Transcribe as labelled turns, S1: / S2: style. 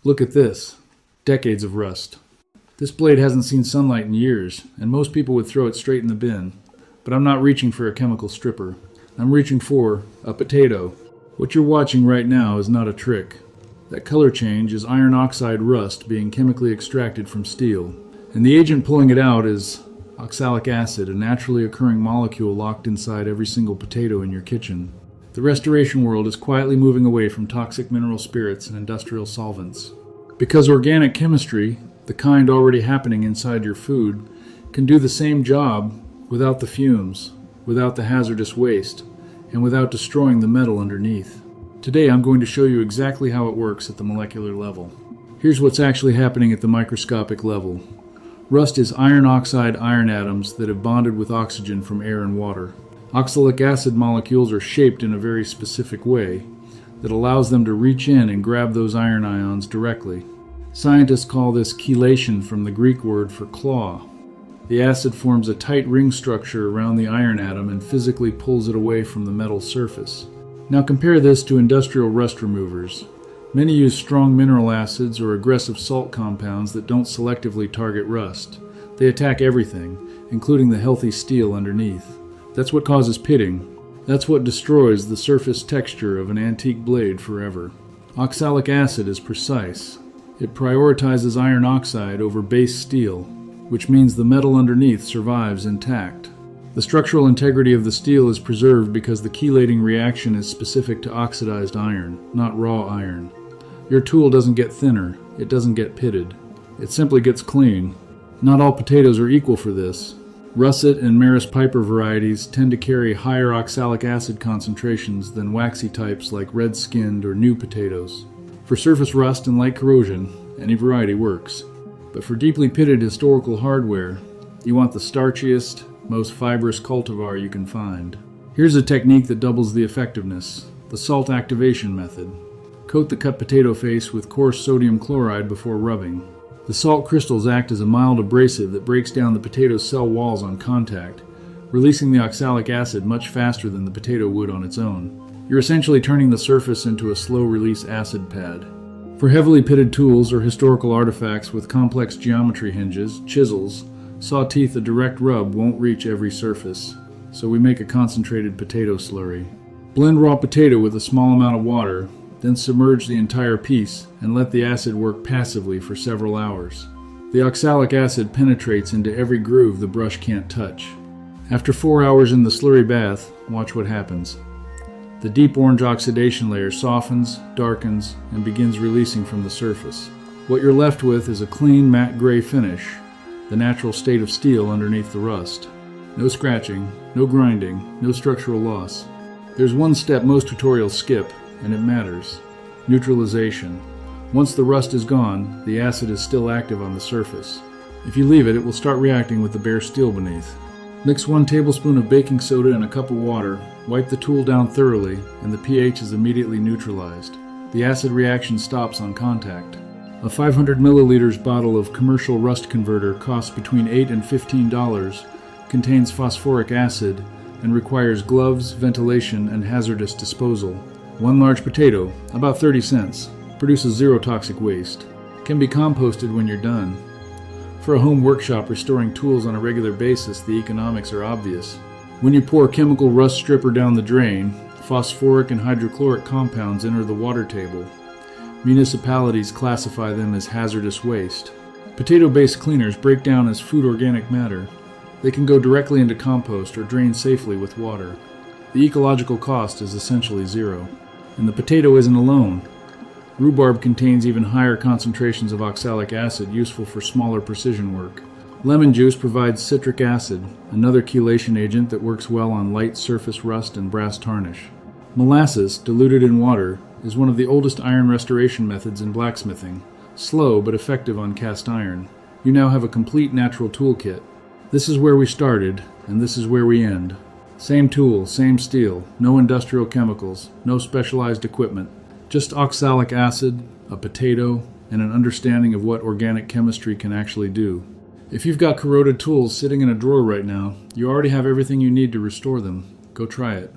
S1: Look at this. Decades of rust. This blade hasn't seen sunlight in years, and most people would throw it straight in the bin. But I'm not reaching for a chemical stripper. I'm reaching for a potato. What you're watching right now is not a trick. That color change is iron oxide rust being chemically extracted from steel. And the agent pulling it out is oxalic acid, a naturally occurring molecule locked inside every single potato in your kitchen. The restoration world is quietly moving away from toxic mineral spirits and industrial solvents. Because organic chemistry, the kind already happening inside your food, can do the same job without the fumes, without the hazardous waste, and without destroying the metal underneath. Today I'm going to show you exactly how it works at the molecular level. Here's what's actually happening at the microscopic level. Rust is iron oxide iron atoms that have bonded with oxygen from air and water. Oxalic acid molecules are shaped in a very specific way that allows them to reach in and grab those iron ions directly. Scientists call this chelation from the Greek word for claw. The acid forms a tight ring structure around the iron atom and physically pulls it away from the metal surface. Now compare this to industrial rust removers. Many use strong mineral acids or aggressive salt compounds that don't selectively target rust. They attack everything, including the healthy steel underneath. That's what causes pitting. That's what destroys the surface texture of an antique blade forever. Oxalic acid is precise. It prioritizes iron oxide over base steel, which means the metal underneath survives intact. The structural integrity of the steel is preserved because the chelating reaction is specific to oxidized iron, not raw iron. Your tool doesn't get thinner, it doesn't get pitted. It simply gets clean. Not all potatoes are equal for this. Russet and Maris Piper varieties tend to carry higher oxalic acid concentrations than waxy types like red-skinned or new potatoes. For surface rust and light corrosion, any variety works. But for deeply pitted historical hardware, you want the starchiest, most fibrous cultivar you can find. Here's a technique that doubles the effectiveness, the salt activation method. Coat the cut potato face with coarse sodium chloride before rubbing. The salt crystals act as a mild abrasive that breaks down the potato cell walls on contact, releasing the oxalic acid much faster than the potato would on its own. You're essentially turning the surface into a slow-release acid pad. For heavily pitted tools or historical artifacts with complex geometry hinges, chisels, saw teeth, a direct rub won't reach every surface, so we make a concentrated potato slurry. Blend raw potato with a small amount of water, then submerge the entire piece and let the acid work passively for several hours. The oxalic acid penetrates into every groove the brush can't touch. After 4 hours in the slurry bath, watch what happens. The deep orange oxidation layer softens, darkens, and begins releasing from the surface. What you're left with is a clean matte gray finish, the natural state of steel underneath the rust. No scratching, no grinding, no structural loss. There's one step most tutorials skip, and it matters. Neutralization. Once the rust is gone, the acid is still active on the surface. If you leave it, it will start reacting with the bare steel beneath. Mix 1 tablespoon of baking soda in a cup of water, wipe the tool down thoroughly, and the pH is immediately neutralized. The acid reaction stops on contact. A 500 milliliters bottle of commercial rust converter costs between $8 and $15, contains phosphoric acid, and requires gloves, ventilation, and hazardous disposal. 1 large potato, about 30 cents, produces 0 toxic waste. Can be composted when you're done. For a home workshop restoring tools on a regular basis, the economics are obvious. When you pour chemical rust stripper down the drain, phosphoric and hydrochloric compounds enter the water table. Municipalities classify them as hazardous waste. Potato-based cleaners break down as food organic matter. They can go directly into compost or drain safely with water. The ecological cost is essentially 0. And the potato isn't alone. Rhubarb contains even higher concentrations of oxalic acid useful for smaller precision work. Lemon juice provides citric acid, another chelation agent that works well on light surface rust and brass tarnish. Molasses, diluted in water, is one of the oldest iron restoration methods in blacksmithing. Slow but effective on cast iron. You now have a complete natural toolkit. This is where we started, and this is where we end. Same tool, same steel, no industrial chemicals, no specialized equipment. Just oxalic acid, a potato, and an understanding of what organic chemistry can actually do. If you've got corroded tools sitting in a drawer right now, you already have everything you need to restore them. Go try it.